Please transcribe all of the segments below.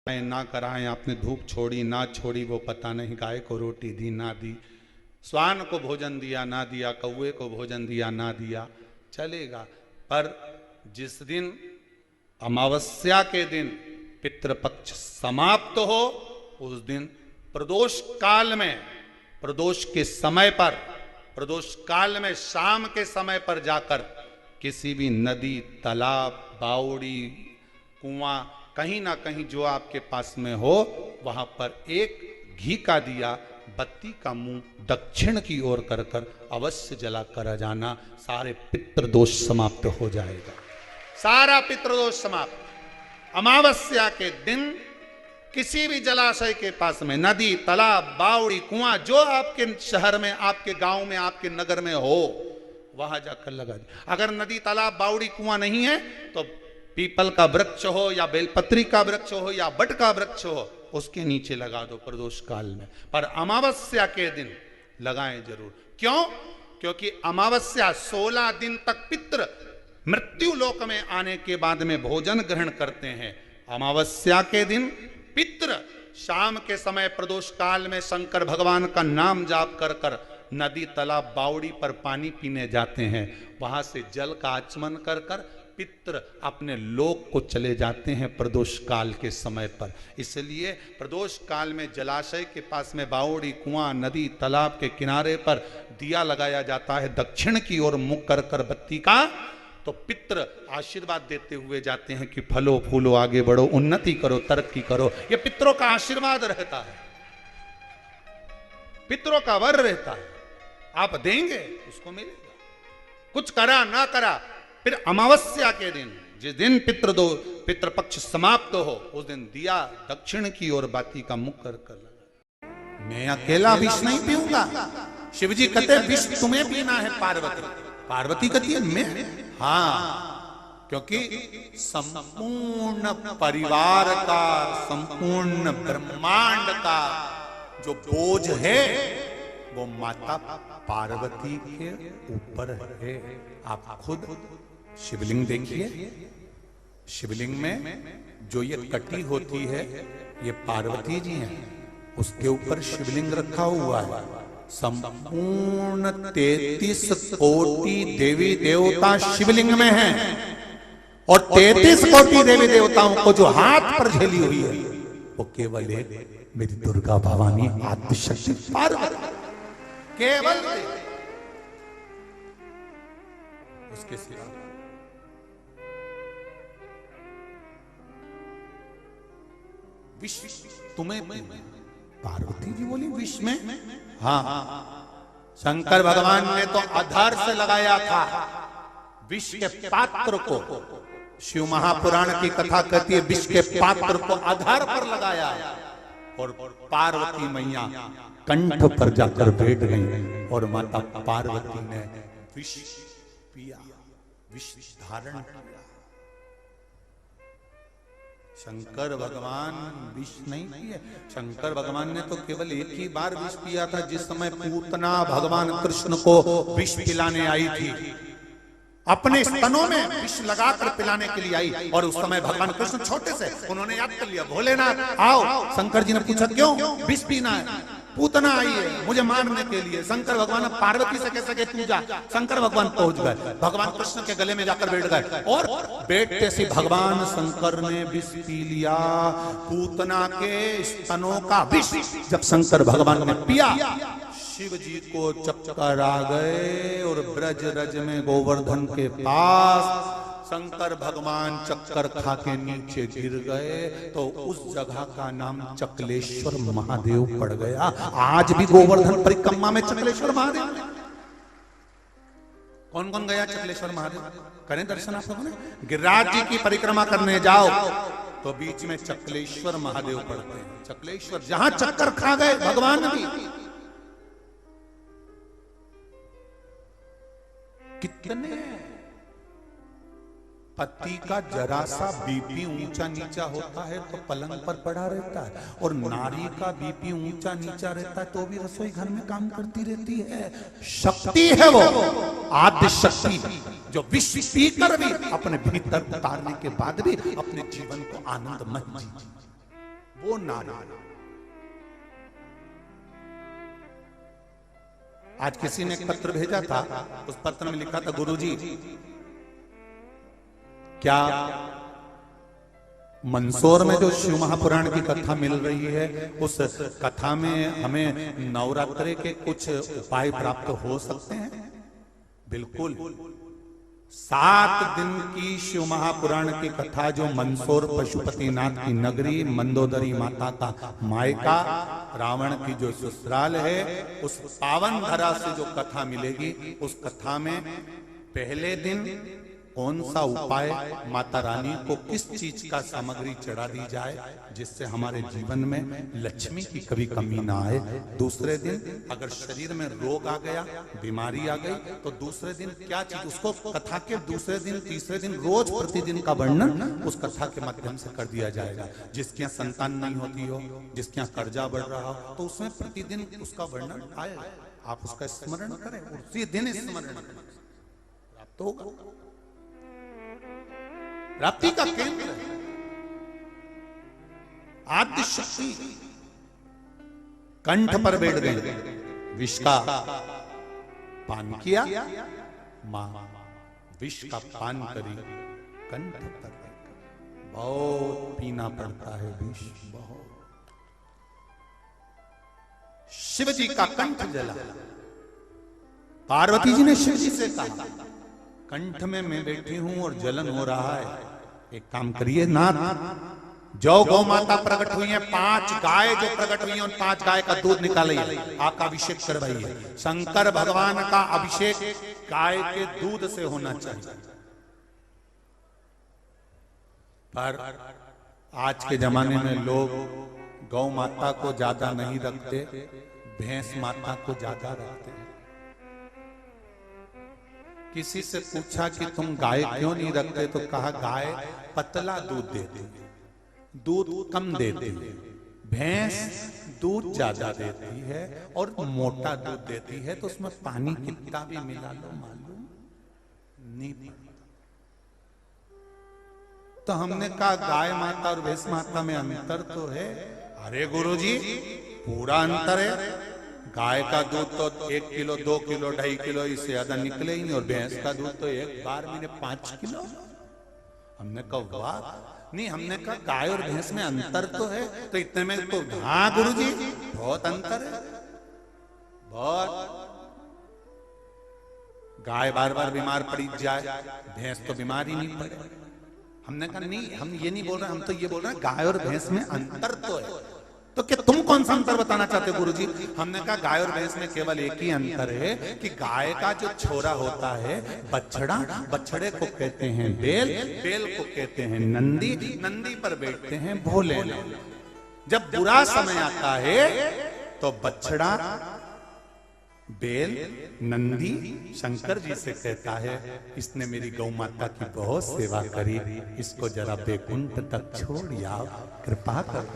ना कराएं, आपने धूप छोड़ी ना छोड़ी वो पता नहीं, गाय को रोटी दी ना दी, स्वान को भोजन दिया ना दिया, कौवे को भोजन दिया ना दिया, चलेगा। पर जिस दिन अमावस्या के दिन पितृपक्ष समाप्त हो, उस दिन प्रदोष काल में, प्रदोष के समय पर, प्रदोष काल में शाम के समय पर जाकर किसी भी नदी, तालाब, बावड़ी, कुआं, कहीं ना कहीं जो आपके पास में हो, वहां पर एक घी का दिया, बत्ती का मुंह दक्षिण की ओर कर कर अवश्य जला कर जाना। सारे पितृदोष समाप्त हो जाएगा, सारा पितृदोष समाप्त। अमावस्या के दिन किसी भी जलाशय के पास में, नदी, तालाब, बावड़ी, कुआं, जो आपके शहर में, आपके गांव में, आपके नगर में हो, वहां जाकर लगा दे। अगर नदी, तालाब, बावड़ी, कुआं नहीं है तो पीपल का वृक्ष हो या बेलपत्री का वृक्ष हो या बट का वृक्ष हो, उसके नीचे लगा दो प्रदोष काल में। पर अमावस्या के दिन लगाएं जरूर। क्यों? क्योंकि अमावस्या 16 दिन तक पितृ मृत्यु लोक में आने के बाद में भोजन ग्रहण करते हैं। अमावस्या के दिन पितृ शाम के समय प्रदोष काल में शंकर भगवान का नाम जाप कर कर नदी, तालाब, बावड़ी पर पानी पीने जाते हैं। वहां से जल का आचमन कर कर पितृ अपने लोक को चले जाते हैं प्रदोष काल के समय पर। इसलिए प्रदोष काल में जलाशय के पास में, बावड़ी, कुआं, नदी, तालाब के किनारे पर दिया लगाया जाता है दक्षिण की ओर मुख कर कर बत्ती का। तो पितृ आशीर्वाद देते हुए जाते हैं कि फलो फूलो, आगे बढ़ो, उन्नति करो, तरक्की करो। ये पितरों का आशीर्वाद रहता है, पितरों का वर रहता है। आप देंगे उसको मिलेगा, कुछ करा ना करा। फिर अमावस्या के दिन, जिस दिन पितृपक्ष समाप्त हो, उस दिन दिया दक्षिण की ओर बाती का मुख कर कर लगा। मैं अकेला विष नहीं पीऊंगा। शिवजी कहते विष तुम्हें पीना है पार्वती। पार्वती कहती है मैं, हाँ, क्योंकि संपूर्ण परिवार का, संपूर्ण ब्रह्मांड का जो बोझ है वो माता पार्वती के ऊपर है। आप खुद शिवलिंग देखिए, शिवलिंग में जो ये कटी होती है ये पार्वती जी हैं, उसके ऊपर शिवलिंग रखा हुआ है। संपूर्ण 33 कोटि देवी देवता शिवलिंग में हैं, और 33 कोटि देवी देवताओं को जो हाथ पर झेली हुई है वो केवल एक मेरी दुर्गा भवानी आदिशक्ति पार्वती, केवल उसके सिवा। विष तुम्हें, पार्वती जी बोली विष में, हाँ, शंकर भगवान ने तो आधार से लगाया था विष के पात्र को। शिव महापुराण की कथा कहती है विष के पात्र को आधार पर लगाया, और पार्वती मैया कंठ पर जाकर बैठ गई, और माता पार्वती ने विष पिया, विष धारण किया। शंकर भगवान विष नहीं पिए। शंकर भगवान ने तो केवल एक ही बार विष पिया था, जिस समय पूतना भगवान कृष्ण को विष पिलाने आई थी, अपने स्तनों में विष लगाकर पिलाने के लिए आई। और उस समय भगवान कृष्ण छोटे से, उन्होंने याद कर लिया, भोलेनाथ आओ। शंकर जी ने पूछा क्यों विष पीना है? पूतना आई है मुझे मारने के लिए। शंकर भगवान पार्वती से कैसे के तू जा। शंकर भगवान पहुंच गए, भगवान कृष्ण के गले में जाकर बैठ गए, और बैठते से भगवान शंकर ने विष पी लिया। पूतना के स्तनों का विष जब शंकर भगवान ने पिया, शिव जी को चक्कर आ गए, और ब्रज रज में गोवर्धन के पास शंकर भगवान चक्कर खा के नीचे गिर गए। तो उस जगह का नाम चकलेश्वर महादेव पड़ गया। आज भी गोवर्धन परिक्रमा में चकलेश्वर महादेव। कौन कौन गया चकलेश्वर महादेव? करें दर्शन आप लोगों ने। गिरिराज जी की परिक्रमा करने जाओ तो बीच में चकलेश्वर महादेव पड़ते हैं। चकलेश्वर, जहां चक्कर खा गए भगवान भी। कितने पति का जरा सा बीपी ऊंचा नीचा होता है तो पलंग पर पड़ा रहता है, और नारी का बीपी ऊंचा नीचा रहता है तो भी रसोई घर में काम करती रहती है। शक्ति है वो, आद्य शक्ति, जो विष पीकर भी अपने भीतर उतारने के बाद भी अपने जीवन को आनंदमय जी। वो नारी। आज किसी ने एक पत्र भेजा था, उस पत्र में लिखा था, गुरुजी क्या मंदसौर में जो शिव महापुराण की कथा मिल रही है, उस कथा में हमें नवरात्रि के कुछ उपाय प्राप्त हो सकते हैं? बिल्कुल। 7 दिन की शिव महापुराण की कथा जो मंदसौर पशुपतिनाथ की नगरी, मंदोदरी माता का मायका, रावण की जो ससुराल है, उस पावन धरा से जो कथा मिलेगी, उस कथा में पहले दिन कौन सा उपाय, माता रानी को किस चीज का सामग्री चढ़ा दी जाए जिससे हमारे जीवन में लक्ष्मी की कभी कमी ना आए। दूसरे दिन अगर शरीर में रोग आ गया, बीमारी आ गई, तो दूसरे दिन क्या चीज, उसको कथा के दूसरे दिन, तीसरे दिन रोज प्रतिदिन का वर्णन उस कथा के माध्यम से कर दिया जाएगा। जिसके यहाँ संतान नहीं होती हो, जिसके यहाँ कर्जा बढ़ रहा हो, तो उसमें प्रतिदिन उसका वर्णन आएगा। आप उसका स्मरण करें, उसी दिन स्मरण प्राप्त होगा। प्राप्ति का केंद्र आद्य शक्ति कंठ पर बैठ गए, विष का पान किया, मां विष का पान करी, कंठ पर बहुत पीना पड़ता है विष, बहुत। शिव जी का कंठ जला। पार्वती जी ने शिव जी से कहा, कंठ में मैं बैठी हूं और जलन हो रहा है, एक काम करिए नाथ, जो गौ माता प्रकट हुई है, 5 गाय जो प्रकट हुई है, उन 5 गाय का दूध निकालिए, आपका अभिषेक करवाइए। शंकर भगवान का अभिषेक गाय के दूध से होना चाहिए। पर आज के जमाने में लोग गौ माता को ज्यादा नहीं रखते, भैंस माता को ज्यादा रखते हैं। किसी से पूछा कि तुम गाय क्यों नहीं रखते, तो कहा गाय पतला दूध देती है, दूध कम देती है, भैंस दूध ज्यादा देती है और मोटा दूध देती है, तो उसमें पानी कितना भी मिला लो मालूम नहीं पड़ता। तो हमने कहा गाय माता और भैंस माता में अंतर तो है। अरे गुरुजी पूरा अंतर है, गाय का दूध तो 1 किलो 2 किलो 2.5 किलो इससे ज्यादा निकले ही नहीं, और भैंस का दूध तो एक बार में 5 किलो। हमने कहा वाह, नहीं, हमने कहा गाय और भैंस में अंतर तो है, तो इतने में तो हाँ गुरुजी बहुत अंतर है, बहुत। गाय बार बार बीमार पड़ी जाए, भैंस तो बीमार ही नहीं पड़े। हमने कहा नहीं, हम ये नहीं बोल रहे, हम तो ये बोल रहे हैं गाय और भैंस में अंतर तो है। तो क्या तुम कौन सा अंतर बताना चाहते हो गुरुजी? हमने कहा गाय और भैंस में केवल एक ही अंतर है कि गाय का जो छोरा होता है बछड़ा, बछड़े को कहते हैं बेल, बेल को कहते हैं नंदी, नंदी पर बैठते हैं भोले। जब बुरा समय आता है तो बछड़ा, बेल, नंदी शंकर जी से कहता है इसने मेरी गौ माता की बहुत सेवा करी, इसको जरा बैकुंठ तक छोड़ या कृपा कर,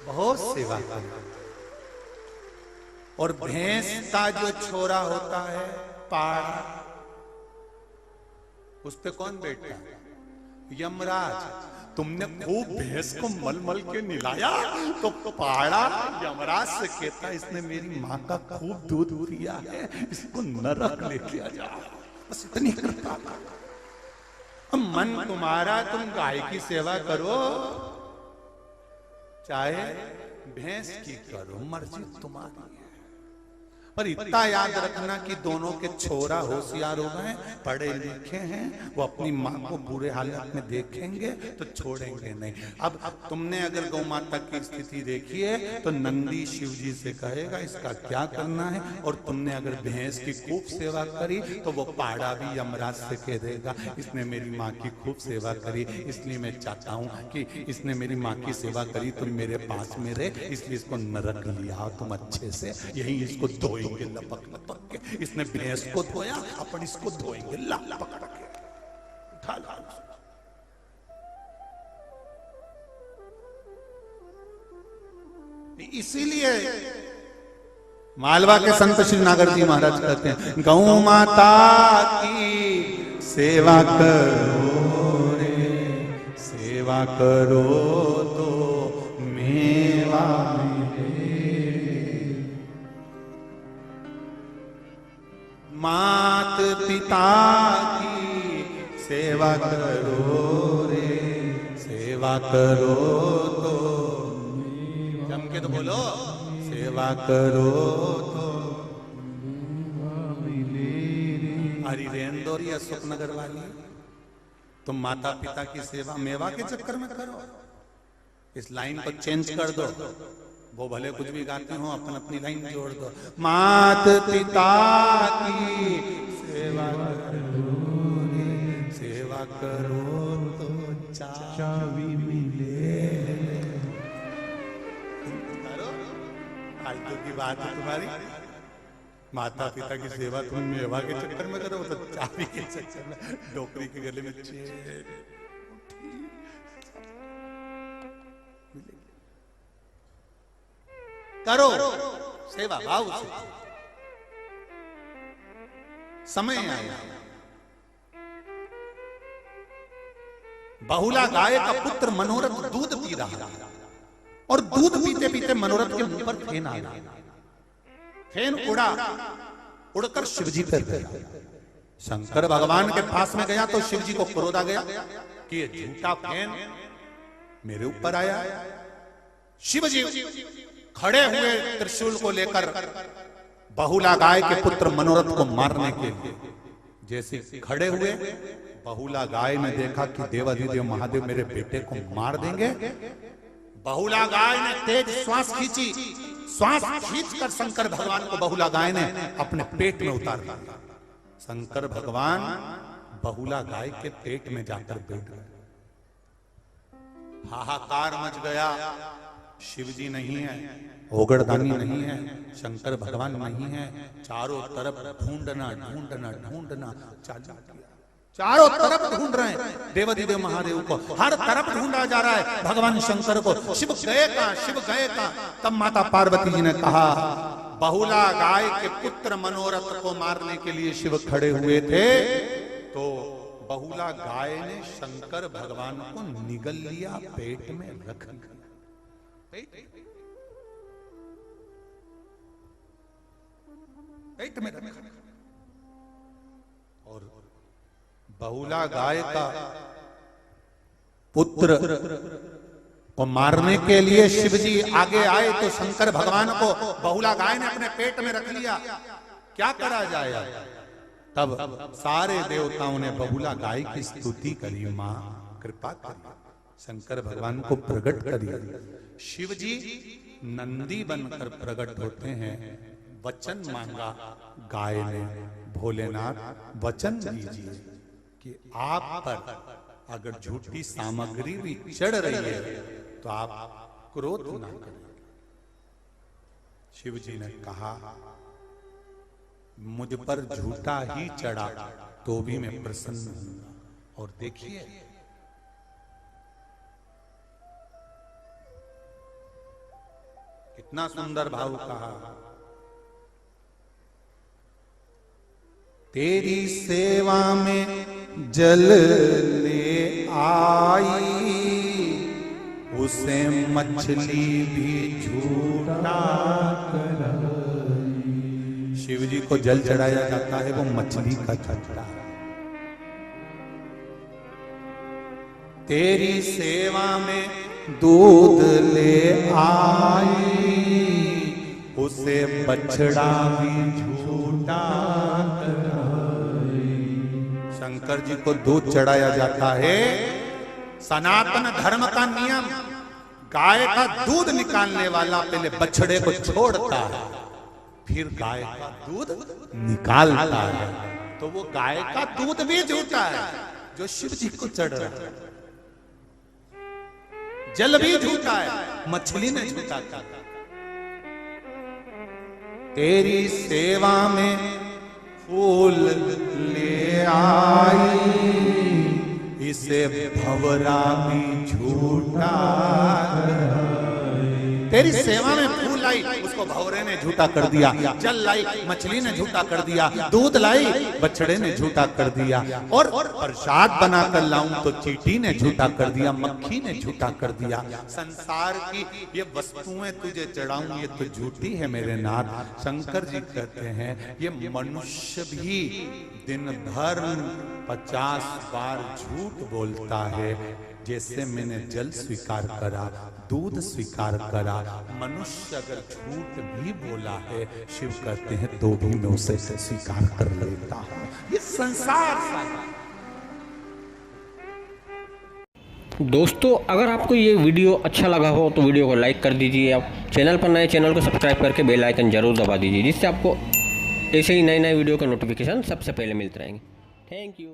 बहुत सेवा कर। और भैंस का जो छोरा होता है पाड़ा, उस पे कौन बैठता है? यमराज। तुमने खूब भैंस को मल मल के निलाया तो पाड़ा यमराज से कहता है इसने मेरी माँ का खूब दूध पिया है, इसको नरक लेके आ जाओ। बस इतनी कृपा। अब मन तुम्हारा, तुम गाय की सेवा करो चाहे भैंस की करो, मर्जी तुम्हारी है। पर इतना याद रखना कि दोनों के छोरा होशियार हो गए, पढ़े लिखे हैं, वो अपनी माँ को बुरे हालत में देखेंगे तो छोड़ेंगे नहीं। अब तुमने अगर गौ माता की स्थिति देखी है तो नंदी शिव जी से कहेगा इसका क्या करना है, और तुमने अगर भैंस की खूब सेवा करी तो वो पाड़ा भी यमराज से कह देगा इसने मेरी माँ की खूब सेवा करी, इसलिए मैं चाहता हूँ कि इसने मेरी माँ की सेवा करी, तुम मेरे पास में रहे, इसलिए इसको नरक लिया तुम अच्छे से, यही इसको धोएंगे लपक लपक के। इसने भैंस को धोया, अपन इसको धोएंगे लपक के, उठा ला। इसीलिए मालवा के संत श्री नागर जी महाराज कहते हैं गौ माता की सेवा करो रे, सेवा करो तो मैं मात पिता की सेवा करो रे, सेवा करो तो जम के तो बोलो, सेवा करो तो हरी रेंदोरी या सुखनगर वाली, तुम माता पिता की सेवा मेवा के चक्कर में करो। इस लाइन को चेंज कर दो, वो भले कुछ भी गाते हो, अपन अपनी लाइन जोड़ दो। मात पिता की सेवा करो रे, सेवा करो तो चाबी मिले। करो, फालतू की बात है तुम्हारी। माता पिता की सेवा तुम मेवा के चक्कर में करो तो चाबी के चक्कर में, डोकरी के गले में करो सेवा भाव से। समय आया, बहुला गाय का पुत्र मनोरथ दूध पी रहा था, और दूध पीते पीते मनोरथ के मुंह पर फेन आ गया। फेन उड़ा, उड़कर शिवजी पर गया। शंकर भगवान के पास में गया तो शिवजी को क्रोध आ गया कि ये झूठा फेन मेरे ऊपर आया। शिवजी खड़े हुए त्रिशूल को लेकर बहुला गाय के पुत्र मनोरथ को मारने के लिए। जैसे खड़े हुए, बहुला गाय ने देखा कि देवाधिदेव महादेव मेरे बेटे को मार देंगे। बहुला गाय ने तेज श्वास खींची, श्वास खींचकर शंकर भगवान को बहुला गाय ने अपने पेट में उतार दिया। शंकर भगवान बहुला गाय के पेट में जाकर बैठ गए। हाहाकार मच गया। शिवजी नहीं है, ओगड़दानी नहीं है, शंकर भगवान नहीं है। चारों तरफ ढूंढना ढूंढना ढूंढना चालू किया। चारों तरफ ढूंढ रहे हैं देवाधिदेव महादेव को, हर तरफ ढूंढा जा रहा है भगवान शंकर को। शिव गए कहां, शिव गए कहां? तब माता पार्वती जी ने कहा, बहुला गाय के पुत्र मनोरथ को मारने के लिए शिव खड़े हुए थे, तो बहुला गाय ने शंकर भगवान को निगल लिया, पेट में रख लिया। पेट में रखा। और बहुला गाय का पुत्र को मारने के लिए शिवजी आगे आए तो शंकर भगवान को बहुला गाय ने अपने पेट में रख लिया। क्या करा जाए? तब सारे देवताओं ने बहुला गाय की स्तुति करी, मां कृपा करी, शंकर भगवान को प्रकट करिए। शिवजी नंदी बनकर प्रकट होते हैं। वचन मांगा गाय ने, भोलेनाथ वचन दीजिए कि आप पर अगर झूठी सामग्री भी चढ़ रही है तो आप क्रोध ना करें। शिवजी ने कहा, मुझ पर झूठा ही चढ़ा तो भी मैं प्रसन्न हूं। और देखिए, कितना सुंदर भाव कहा। तेरी सेवा में जल ले आई, उसे मछली भी झूठा कराई। शिव जी को जल चढ़ाया जाता है, वो मछली का झूठा। तेरी सेवा में दूध ले आई, उसे बछड़ा भी झूठा कराई। शंकर जी को दूध चढ़ाया जाता है। सनातन धर्म का नियम, गाय का दूध निकालने वाला पहले बछड़े को छोड़ता है, फिर गाय का दूध निकालता है। तो वो गाय का दूध भी झूठा है जो शिव जी को चढ़ रहा है। जल भी झूठा है, मछली ने झूठा कहा। तेरी सेवा में फूल ले आई, इसे भंवरा भी झूठा। तेरी सेवा में फूल लाई, उसको भौरे ने झूठा कर दिया। जल लाई, मछली ने झूठा कर दिया। दूध लाई, बछड़े ने झूठा कर दिया। और प्रसाद बनाकर लाऊं तो चींटी ने झूठा कर दिया, मक्खी ने झूठा कर दिया। संसार की ये वस्तुएं तुझे चढ़ाऊं, ये तो झूठी है मेरे नाथ। शंकर जी कहते हैं ये मनुष्य भी दिन भर 50 बार झूठ बोलता है। जैसे मैंने जल स्वीकार करा, दूध स्वीकार करा, मनुष्य अगर झूठ भी बोला है, शिव कहते हैं तो भी मैं उसे स्वीकार कर लेता हूं। ये संसार दोस्तों, अगर आपको ये वीडियो अच्छा लगा हो तो वीडियो को लाइक कर दीजिए। आप चैनल पर नए, चैनल को सब्सक्राइब करके बेल आइकन जरूर दबा दीजिए, जिससे आपको ऐसे ही नए नए वीडियो का नोटिफिकेशन सबसे पहले मिलते रहेंगे। Thank you.